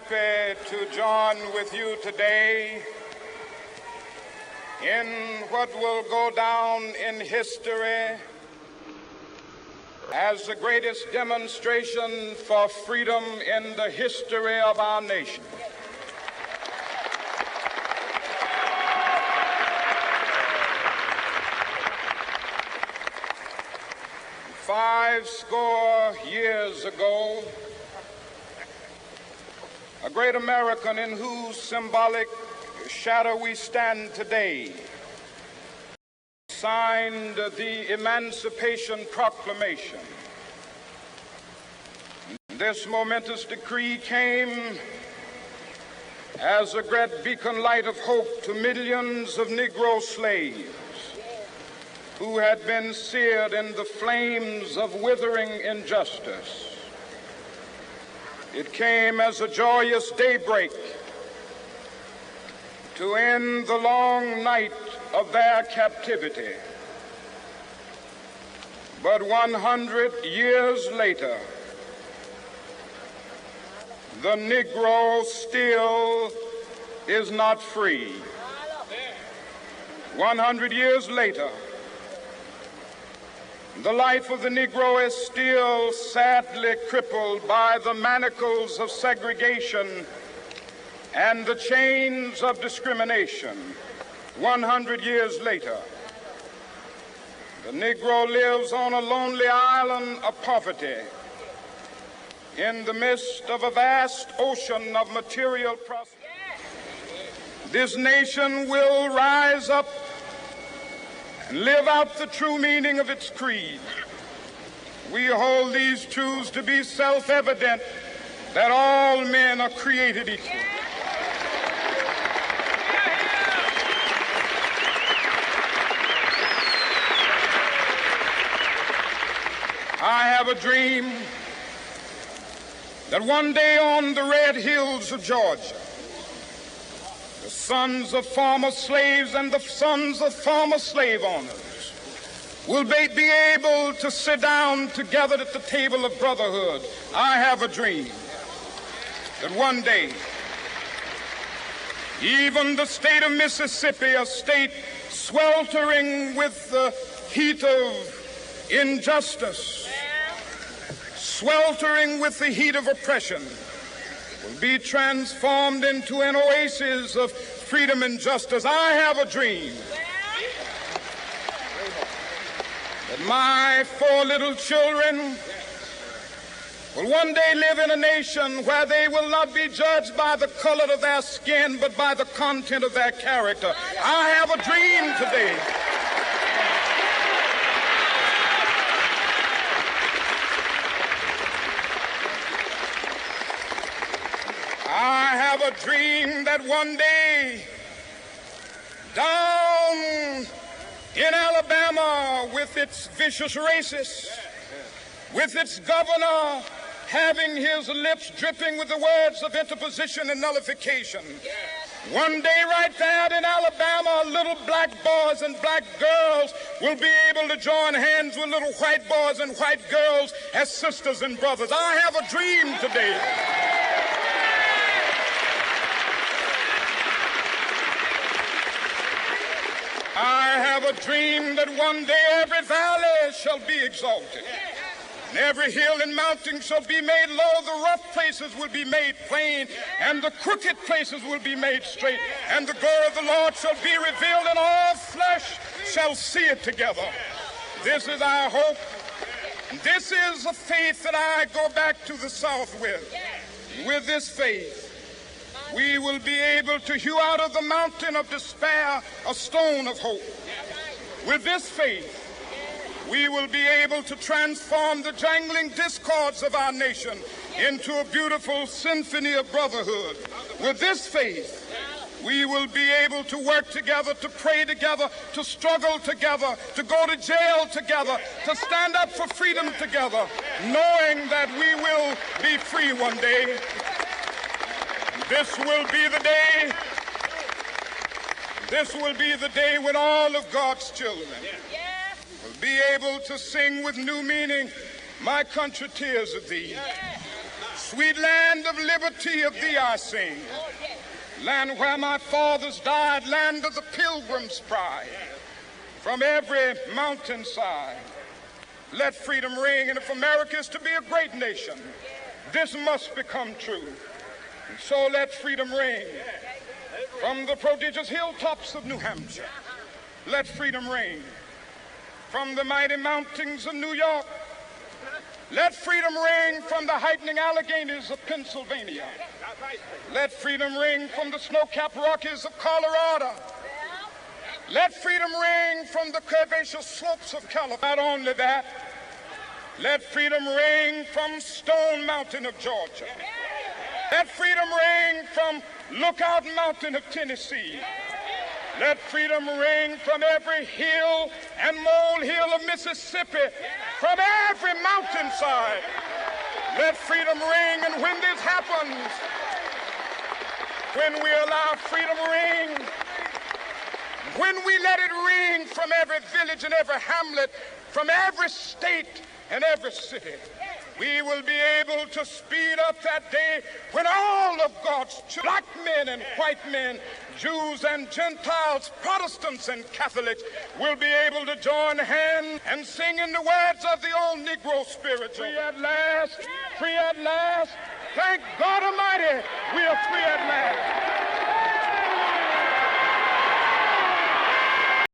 happy to join with you today in what will go down in history as the greatest demonstration for freedom in the history of our nation. Five score years ago, a great American in whose symbolic shadow we stand today signed the Emancipation Proclamation. This momentous decree came as a great beacon light of hope to millions of Negro slaves who had been seared in the flames of withering injustice. It came as a joyous daybreak to end the long night of their captivity. But 100 years later, the Negro still is not free. 100 years later, the life of the Negro is still sadly crippled by the manacles of segregation and the chains of discrimination. 100 years later, the Negro lives on a lonely island of poverty in the midst of a vast ocean of material prosperity. This nation will rise up and live out the true meaning of its creed. We hold these truths to be self-evident, that all men are created equal. I have a dream that one day on the red hills of Georgia, the sons of former slaves and the sons of former slave owners will be able to sit down together at the table of brotherhood. I have a dream that one day even the state of Mississippi, a state sweltering with the heat of injustice, sweltering with the heat of oppression, will be transformed into an oasis of freedom and justice. I have a dream that my four little children will one day live in a nation where they will not be judged by the color of their skin, but by the content of their character. I have a dream today a dream that one day down in Alabama, with its vicious racists, with its governor having his lips dripping with the words of interposition and nullification, one day right there in Alabama, little black boys and black girls will be able to join hands with little white boys and white girls as sisters and brothers. I have a dream today I have a dream that one day every valley shall be exalted, and every hill and mountain shall be made low. The rough places will be made plain, and the crooked places will be made straight. And the glory of the Lord shall be revealed, and all flesh shall see it together. This is our hope. This is a faith that I go back to the South with. With this faith, we will be able to hew out of the mountain of despair a stone of hope. With this faith, we will be able to transform the jangling discords of our nation into a beautiful symphony of brotherhood. With this faith, we will be able to work together, to pray together, to struggle together, to go to jail together, to stand up for freedom together, knowing that we will be free one day. This will be the day when all of God's children will be able to sing with new meaning, "My country, tears of thee." Sweet land of liberty, of thee I sing. Land where my fathers died, land of the pilgrim's pride. From every mountainside, let freedom ring. And if America is to be a great nation, this must become true. And so let freedom ring. From the prodigious hilltops of New Hampshire, let freedom ring. From the mighty mountains of New York, let freedom ring. From the heightening Alleghenies of Pennsylvania, let freedom ring. From the snow-capped Rockies of Colorado, let freedom ring. From the curvaceous slopes of California. Not only that, let freedom ring from Stone Mountain of Georgia. Let freedom ring from Lookout Mountain of Tennessee. Let freedom ring from every hill and molehill of Mississippi, from every mountainside. Let freedom ring. And when this happens, when we allow freedom ring, when we let it ring from every village and every hamlet, from every state and every city, we will be able to speed up that day when all of God's children, black men and white men, Jews and Gentiles, Protestants and Catholics, will be able to join hands and sing in the words of the old Negro spiritual. Free at last, free at last. Thank God Almighty, we are free at last.